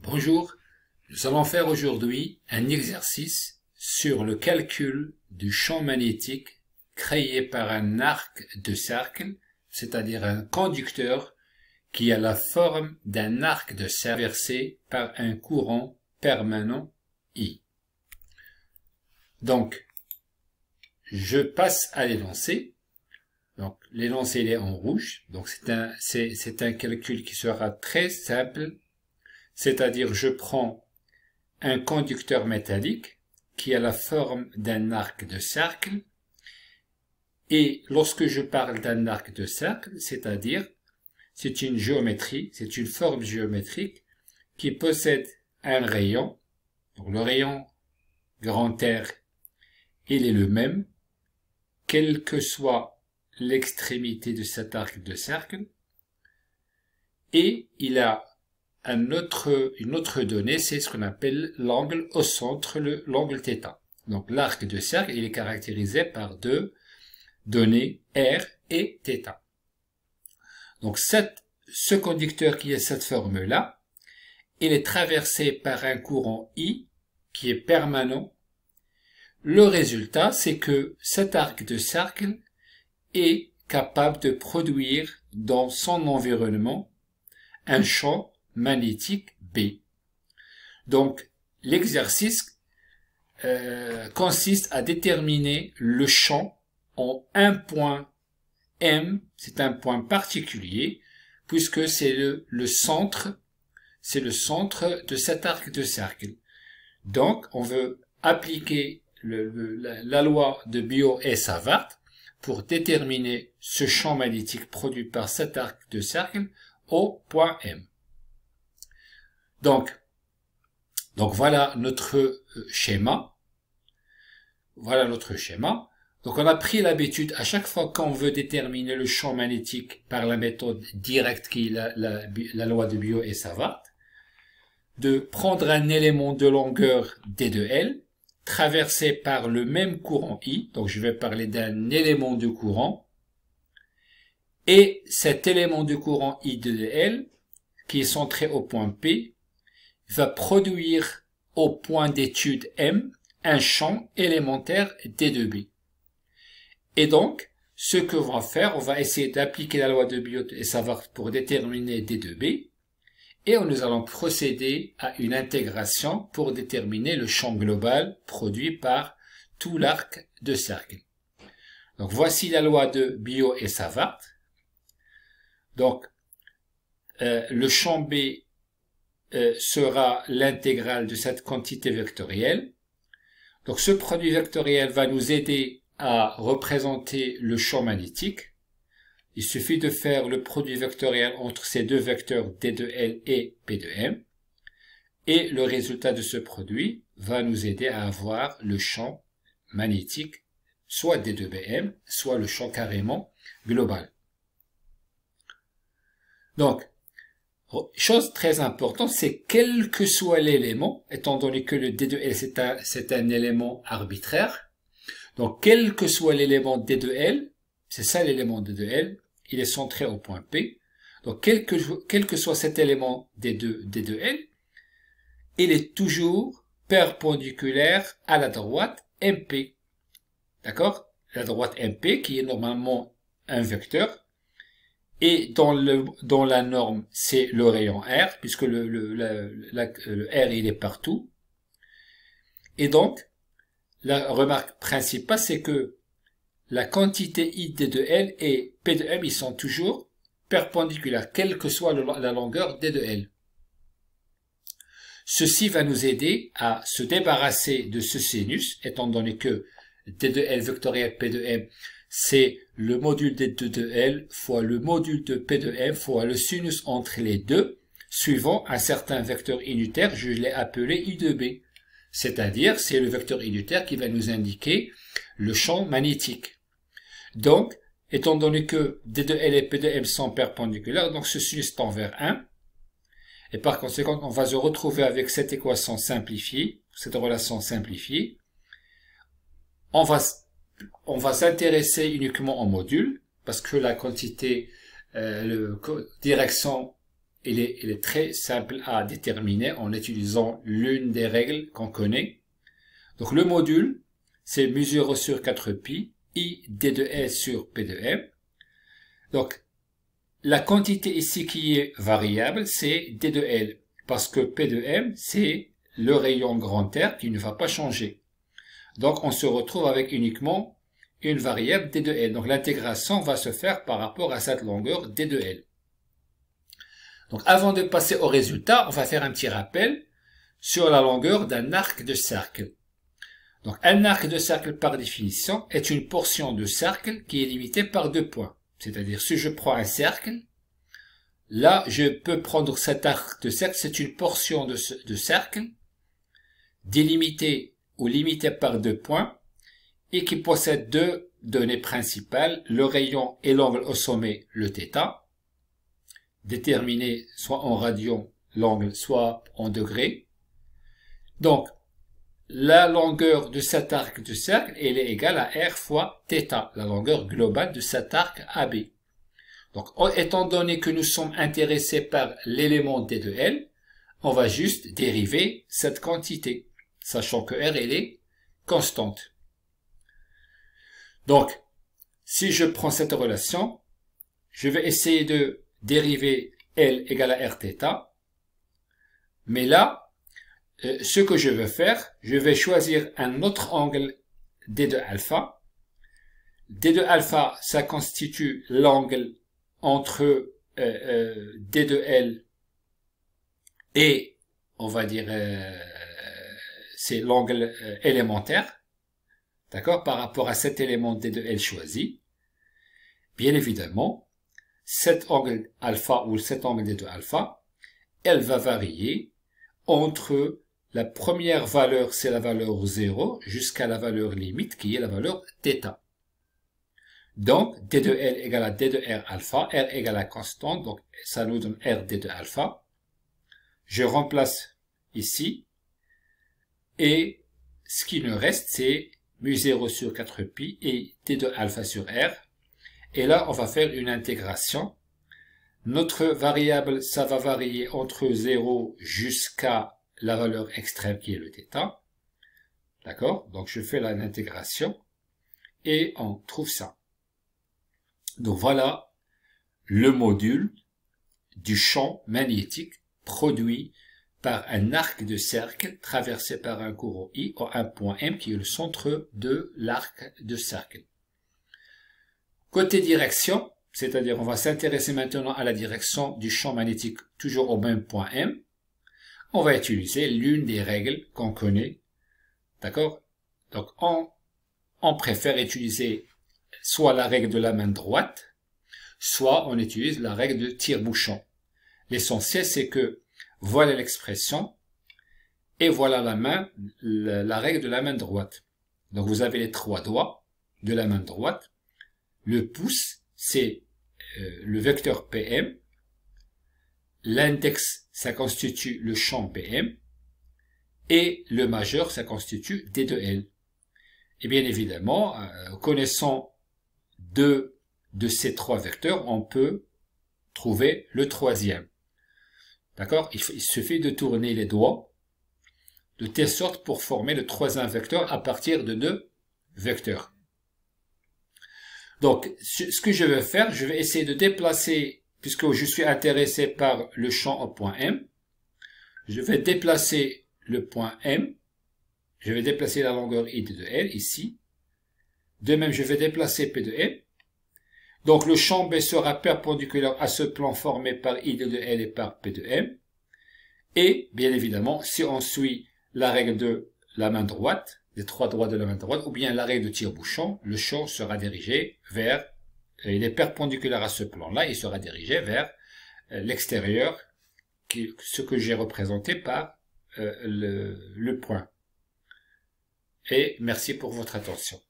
Bonjour, nous allons faire aujourd'hui un exercice sur le calcul du champ magnétique créé par un arc de cercle, c'est-à-dire un conducteur qui a la forme d'un arc de cercle traversé par un courant permanent I. Donc, je passe à l'énoncé. Donc, l'énoncé est en rouge. Donc, c'est un calcul qui sera très simple. C'est-à-dire, je prends un conducteur métallique qui a la forme d'un arc de cercle. Et lorsque je parle d'un arc de cercle, c'est-à-dire, c'est une géométrie, c'est une forme géométrique qui possède un rayon. Donc, le rayon grand R, il est le même, quelle que soit l'extrémité de cet arc de cercle. Et il a une autre donnée, c'est ce qu'on appelle l'angle au centre, l'angle θ. Donc l'arc de cercle, il est caractérisé par deux données R et θ. Donc ce conducteur qui a cette forme-là, il est traversé par un courant I qui est permanent. Le résultat, c'est que cet arc de cercle est capable de produire dans son environnement un champ magnétique B. Donc, l'exercice consiste à déterminer le champ en un point M, c'est un point particulier, puisque c'est le centre de cet arc de cercle. Donc, on veut appliquer la loi de Biot et Savart pour déterminer ce champ magnétique produit par cet arc de cercle au point M. Donc voilà notre schéma. Voilà notre schéma. Donc on a pris l'habitude, à chaque fois qu'on veut déterminer le champ magnétique par la méthode directe qui est la loi de Biot et Savart, de prendre un élément de longueur d de L, traversé par le même courant I, donc je vais parler d'un élément de courant, et cet élément de courant I de L, qui est centré au point P, va produire au point d'étude M un champ élémentaire D de B. Et donc, ce que l'on va faire, on va essayer d'appliquer la loi de Biot et Savart pour déterminer D de B, et nous allons procéder à une intégration pour déterminer le champ global produit par tout l'arc de cercle. Donc voici la loi de Biot et Savart. Donc le champ B sera l'intégrale de cette quantité vectorielle. Donc ce produit vectoriel va nous aider à représenter le champ magnétique. Il suffit de faire le produit vectoriel entre ces deux vecteurs D de L et P de M. Et le résultat de ce produit va nous aider à avoir le champ magnétique, soit D de BM, soit le champ carrément global. Donc, chose très importante, c'est quel que soit l'élément, étant donné que le D de L c'est un élément arbitraire, donc quel que soit l'élément D de L, c'est ça l'élément D de L, il est centré au point P, donc quel que soit cet élément D de L, il est toujours perpendiculaire à la droite MP. D'accord? La droite MP qui est normalement un vecteur. Et dans la norme, c'est le rayon R, puisque le R il est partout. Et donc, la remarque principale, c'est que la quantité I D de L et P de M, ils sont toujours perpendiculaires, quelle que soit la longueur D de L. Ceci va nous aider à se débarrasser de ce sinus, étant donné que D de L vectoriel P de M, c'est le module D de L fois le module de P de M fois le sinus entre les deux, suivant un certain vecteur unitaire, je l'ai appelé I de B. C'est-à-dire, c'est le vecteur unitaire qui va nous indiquer le champ magnétique. Donc, étant donné que D de L et P de M sont perpendiculaires, donc ce sinus tend vers 1, et par conséquent, on va se retrouver avec cette équation simplifiée, cette relation simplifiée. On va s'intéresser uniquement en module, parce que la quantité, direction il est très simple à déterminer en utilisant l'une des règles qu'on connaît. Donc le module, c'est mu0 sur 4pi, i d de L sur p de m. Donc la quantité ici qui est variable, c'est d de L, parce que p de m, c'est le rayon grand R qui ne va pas changer. Donc on se retrouve avec uniquement une variable d de L. Donc l'intégration va se faire par rapport à cette longueur d de L. Donc avant de passer au résultat, on va faire un petit rappel sur la longueur d'un arc de cercle. Donc un arc de cercle par définition est une portion de cercle qui est limitée par 2 points. C'est-à-dire si je prends un cercle, là je peux prendre cet arc de cercle, c'est une portion de cercle délimitée ou limitée par 2 points et qui possède deux données principales, le rayon et l'angle au sommet, le θ, déterminé soit en radians l'angle, soit en degrés. Donc, la longueur de cet arc de cercle, elle est égale à R fois θ, la longueur globale de cet arc AB. Donc, étant donné que nous sommes intéressés par l'élément d de L, on va juste dériver cette quantité, sachant que R, elle est constante. Donc, si je prends cette relation, je vais essayer de dériver L égale à Rθ. Mais là, ce que je veux faire, je vais choisir un autre angle d de alpha. d de alpha, ça constitue l'angle entre d de L et, on va dire, c'est l'angle élémentaire. D'accord? Par rapport à cet élément d de L choisi. Bien évidemment, cet angle alpha ou cet angle d de alpha, elle va varier entre la première valeur, c'est la valeur 0, jusqu'à la valeur limite qui est la valeur θ. Donc, d de L égale à d de R alpha, R égale à constante, donc ça nous donne R d de alpha. Je remplace ici, et ce qui nous reste, c'est mu0 sur 4pi et d de alpha sur R. Et là, on va faire une intégration. Notre variable, ça va varier entre 0 jusqu'à la valeur extrême qui est le θ. D'accord? Donc, je fais l'intégration et on trouve ça. Donc, voilà le module du champ magnétique produit par un arc de cercle traversé par un courant I ou un point M qui est le centre de l'arc de cercle. Côté direction, c'est-à-dire on va s'intéresser maintenant à la direction du champ magnétique toujours au même point M, on va utiliser l'une des règles qu'on connaît. D'accord? Donc on préfère utiliser soit la règle de la main droite, soit on utilise la règle de tire-bouchon. L'essentiel c'est que voilà l'expression et voilà la règle de la main droite. Donc vous avez les 3 doigts de la main droite. Le pouce, c'est le vecteur PM. L'index, ça constitue le champ PM. Et le majeur, ça constitue D de L. Et bien évidemment, connaissant deux de ces 3 vecteurs, on peut trouver le troisième. D'accord? Il suffit de tourner les doigts de telle sorte pour former le troisième vecteur à partir de 2 vecteurs. Donc, ce que je vais faire, je vais essayer de déplacer, puisque je suis intéressé par le champ au point M, je vais déplacer le point M, je vais déplacer la longueur I de L ici, de même je vais déplacer P de L, donc le champ B sera perpendiculaire à ce plan formé par I de L et par P de M, et bien évidemment, si on suit la règle de la main droite, des 3 doigts de la main droite, ou bien la règle de tire-bouchon, le champ sera dirigé vers, il est perpendiculaire à ce plan-là, il sera dirigé vers l'extérieur, ce que j'ai représenté par le point. Et merci pour votre attention.